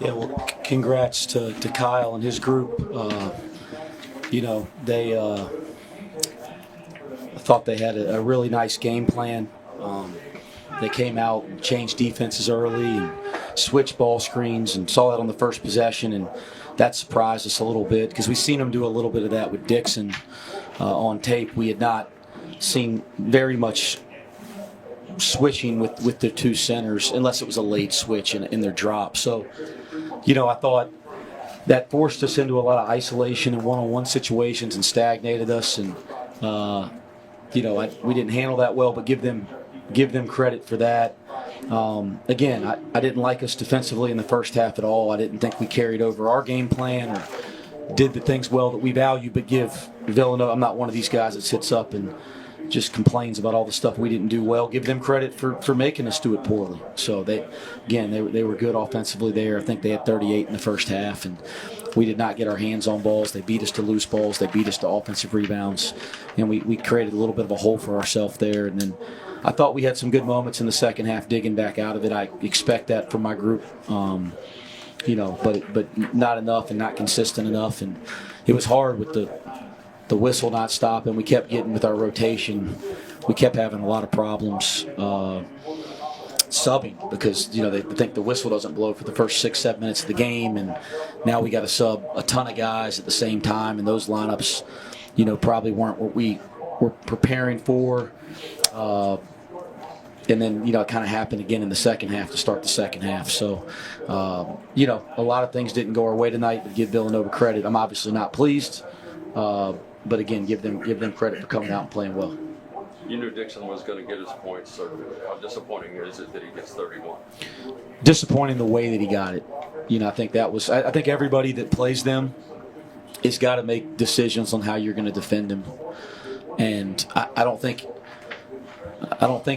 Yeah, well, congrats to Kyle and his group. They I thought they had a really nice game plan. They came out and changed defenses early and switched ball screens and saw that on the first possession, and that surprised us a little bit because we've seen them do a little bit of that with Dixon on tape. We had not seen very much switching with the two centers unless it was a late switch in their drop. So, I thought that forced us into a lot of isolation and one-on-one situations and stagnated us. And we didn't handle that well, but give them credit for that. Again, I didn't like us defensively in the first half at all. I didn't think we carried over our game plan or did the things well that we value. But give Villanova, I'm not one of these guys that sits up and just complains about all the stuff we didn't do well. Give them credit for making us do it poorly. So they were good offensively there. I think they had 38 in the first half, and we did not get our hands on balls. They beat us to loose balls. They beat us to offensive rebounds, and we created a little bit of a hole for ourselves there. And then I thought we had some good moments in the second half digging back out of it. I expect that from my group, but not enough and not consistent enough. And it was hard with the whistle not stopping. We kept getting with our rotation. We kept having a lot of problems subbing because they think the whistle doesn't blow for the first 6-7 minutes of the game, and now we got to sub a ton of guys at the same time, and those lineups probably weren't what we were preparing for. And then, it kind of happened again in the second half to start the second half. So, a lot of things didn't go our way tonight, but give Villanova credit. I'm obviously not pleased. But again, give them credit for coming out and playing well. You knew Dixon was going to get his points, so how disappointing is it that he gets 31? Disappointing the way that he got it. I think that was. I think everybody that plays them has got to make decisions on how you're going to defend him, and I don't think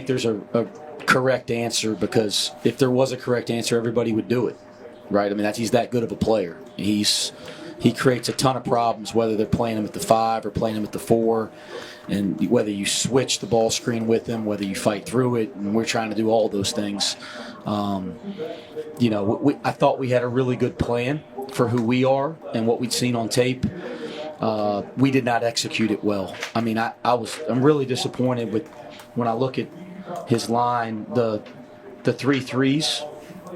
there's a correct answer, because if there was a correct answer, everybody would do it, right? I mean, he's that good of a player. He creates a ton of problems, whether they're playing him at the 5 or playing him at the 4, and whether you switch the ball screen with him, whether you fight through it, and we're trying to do all those things. I thought we had a really good plan for who we are and what we'd seen on tape. We did not execute it well. I mean, I'm really disappointed with when I look at his line, the 3 threes,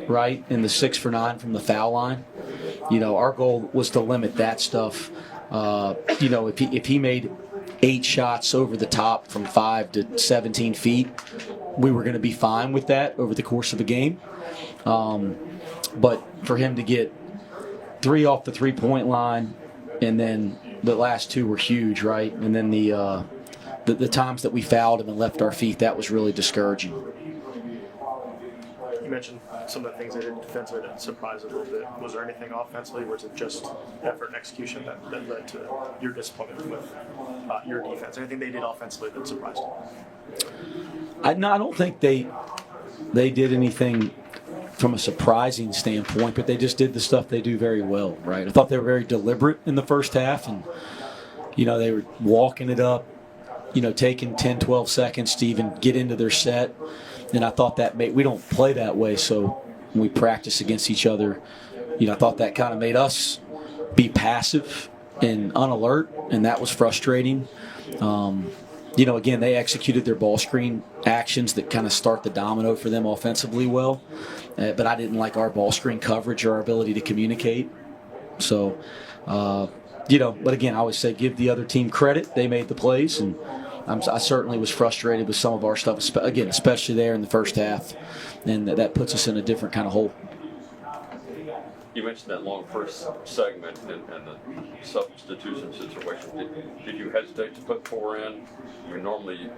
right, and the 6 for 9 from the foul line. Our goal was to limit that stuff. If he made 8 shots over the top from 5 to 17 feet, we were going to be fine with that over the course of a game. But for him to get 3 off the 3-point line, and then the last 2 were huge, right? And then the times that we fouled him and left our feet, that was really discouraging. You mentioned some of the things they did defensively that surprised a little bit. Was there anything offensively, or was it just effort and execution that led to your disappointment with your defense? Anything they did offensively that surprised you? I don't think they did anything from a surprising standpoint, but they just did the stuff they do very well, right? I thought they were very deliberate in the first half, and they were walking it up, taking 10, 12 seconds to even get into their set. And I thought we don't play that way, so when we practice against each other, I thought that kind of made us be passive and unalert, and that was frustrating. Again, they executed their ball screen actions that kind of start the domino for them offensively well, but I didn't like our ball screen coverage or our ability to communicate. So, but again, I always say give the other team credit. They made the plays, and I certainly was frustrated with some of our stuff, again, especially there in the first half, and that puts us in a different kind of hole. You mentioned that long first segment and the substitution situation. Did you hesitate to put 4 in? I mean, normally you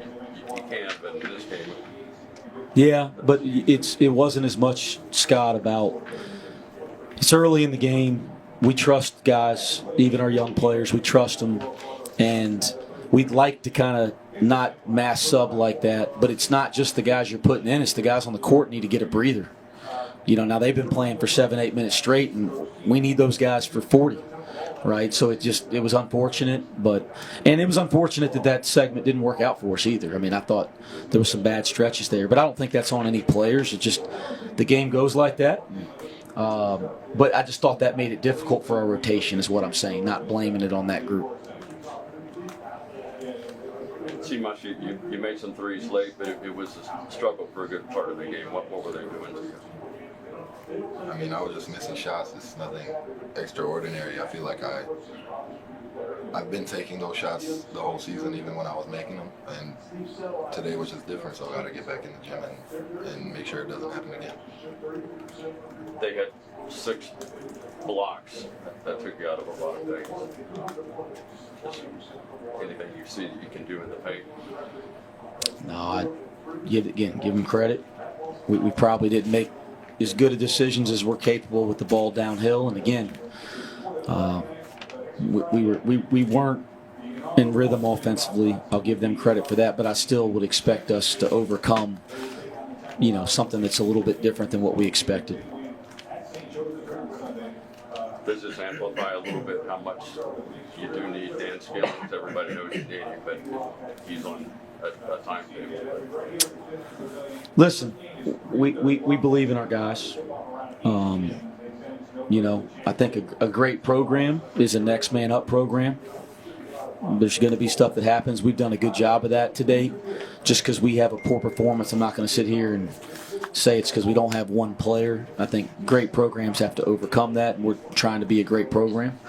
can, but in this game. Yeah, but it wasn't as much, Scott, about it's early in the game. We trust guys, even our young players. We trust them, and we'd like to kind of not mass sub like that, but it's not just the guys you're putting in, it's the guys on the court need to get a breather. Now they've been playing for 7-8 minutes straight, and we need those guys for 40, right? So it was unfortunate, and it was unfortunate that segment didn't work out for us either. I mean, I thought there was some bad stretches there, but I don't think that's on any players. It's just the game goes like that. But I just thought that made it difficult for our rotation, is what I'm saying, not blaming it on that group. Simas, you made some threes late, but it was a struggle for a good part of the game. What were they doing to you? I mean, I was just missing shots. It's nothing extraordinary. I feel like I've been taking those shots the whole season, even when I was making them. And today was just different, so I got to get back in the gym and make sure it doesn't happen again. They had 6 blocks that took you out of a lot of things. Just anything you see that you can do in the paint. No, I give them credit. We probably didn't make as good of decisions as we're capable with the ball downhill. And again, we weren't in rhythm offensively. I'll give them credit for that, but I still would expect us to overcome, something that's a little bit different than what we expected. Does this amplify a little bit how much you do need Dan Skillings? Everybody knows you need him, but he's on a timetable. Listen, we believe in our guys. I think a great program is a next man up program. There's going to be stuff that happens. We've done a good job of that to date. Just because we have a poor performance, I'm not going to sit here and say it's because we don't have one player. I think great programs have to overcome that, and we're trying to be a great program.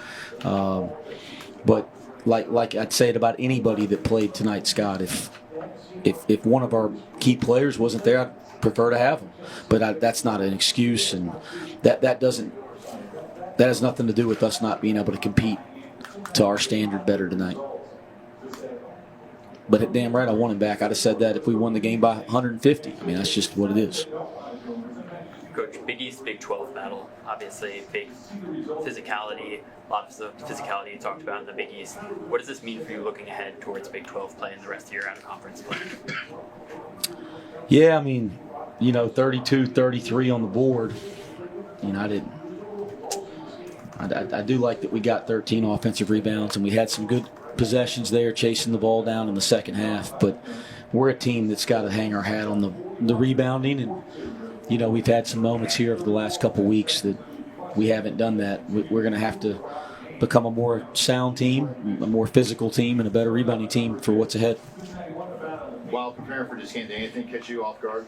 But like I'd say it about anybody that played tonight, Scott, if one of our key players wasn't there, I'd prefer to have him. But that's not an excuse, and that has nothing to do with us not being able to compete to our standard better tonight. But damn right, I want him back. I'd have said that if we won the game by 150. I mean, that's just what it is. Coach, Big East, Big 12 battle. Obviously, big physicality, a lot of the physicality you talked about in the Big East. What does this mean for you looking ahead towards Big 12 play and the rest of your out-of-conference play? Yeah, I mean, 32, 33 on the board. I do like that we got 13 offensive rebounds, and we had some good possessions there chasing the ball down in the second half. But we're a team that's got to hang our hat on the rebounding. And, we've had some moments here over the last couple weeks that we haven't done that. We're going to have to become a more sound team, a more physical team, and a better rebounding team for what's ahead. While preparing for this game, did anything catch you off guard?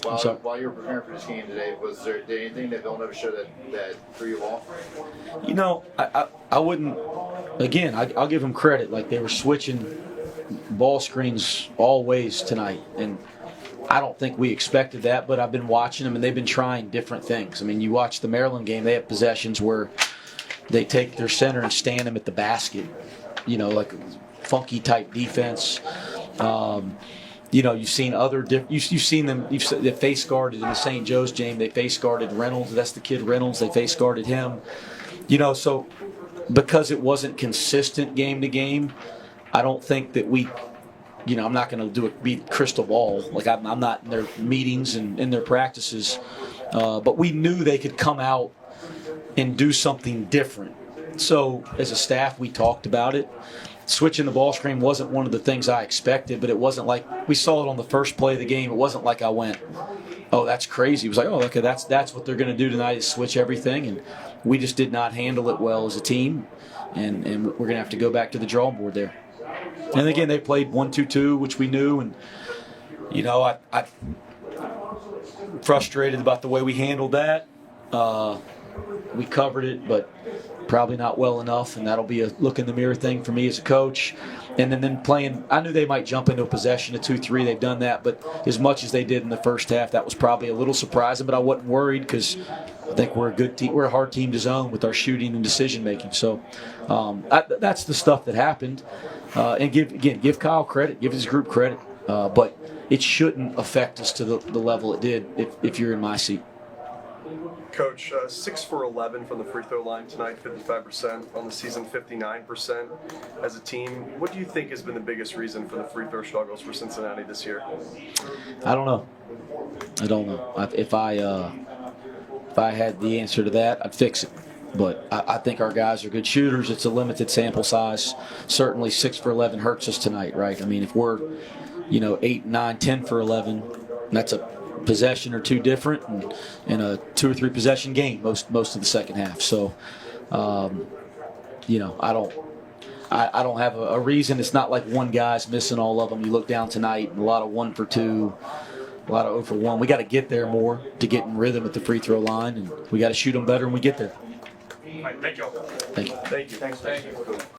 While you were preparing for this game today, did anything that Villanova showed that threw you off? I wouldn't. Again, I'll give them credit. Like, they were switching ball screens all ways tonight, and I don't think we expected that. But I've been watching them, and they've been trying different things. I mean, you watch the Maryland game; they have possessions where they take their center and stand him at the basket. Like funky type defense. You've seen you've seen them. They face guarded in the St. Joe's game. They face guarded Reynolds. That's the kid Reynolds. They face guarded him. So because it wasn't consistent game to game, I don't think that we. I'm not going to beat crystal ball. Like I'm not in their meetings and in their practices, but we knew they could come out and do something different. So as a staff, we talked about it. Switching the ball screen wasn't one of the things I expected, but it wasn't like we saw it on the first play of the game. It wasn't like I went, "Oh, that's crazy." It was like, "Oh, okay, that's what they're going to do tonight is switch everything," and we just did not handle it well as a team, and we're going to have to go back to the drawing board there. And again, they played 1-2-2, which we knew, and I frustrated about the way we handled that. We covered it, but probably not well enough, and that'll be a look in the mirror thing for me as a coach. And then playing, I knew they might jump into a possession of 2-3. They've done that, but as much as they did in the first half, that was probably a little surprising. But I wasn't worried because I think we're a good team. We're a hard team to zone with our shooting and decision making. So that's the stuff that happened. And give Kyle credit, give his group credit, but it shouldn't affect us to the level it did if you're in my seat. Coach, 6 for 11 from the free throw line tonight, 55%, on the season 59% as a team. What do you think has been the biggest reason for the free throw struggles for Cincinnati this year? I don't know. If I had the answer to that, I'd fix it. But I think our guys are good shooters. It's a limited sample size. Certainly 6 for 11 hurts us tonight, right? I mean, if we're 8, 9, 10 for 11, possession or two different, and in a 2 or 3 possession game most of the second half. So, I don't have a reason. It's not like one guy's missing all of them. You look down tonight, and a lot of 1 for 2, a lot of 0 for 1. We got to get there more to get in rhythm at the free throw line, and we got to shoot them better when we get there. All right, thank you all. Thank you. Thank you. Thanks.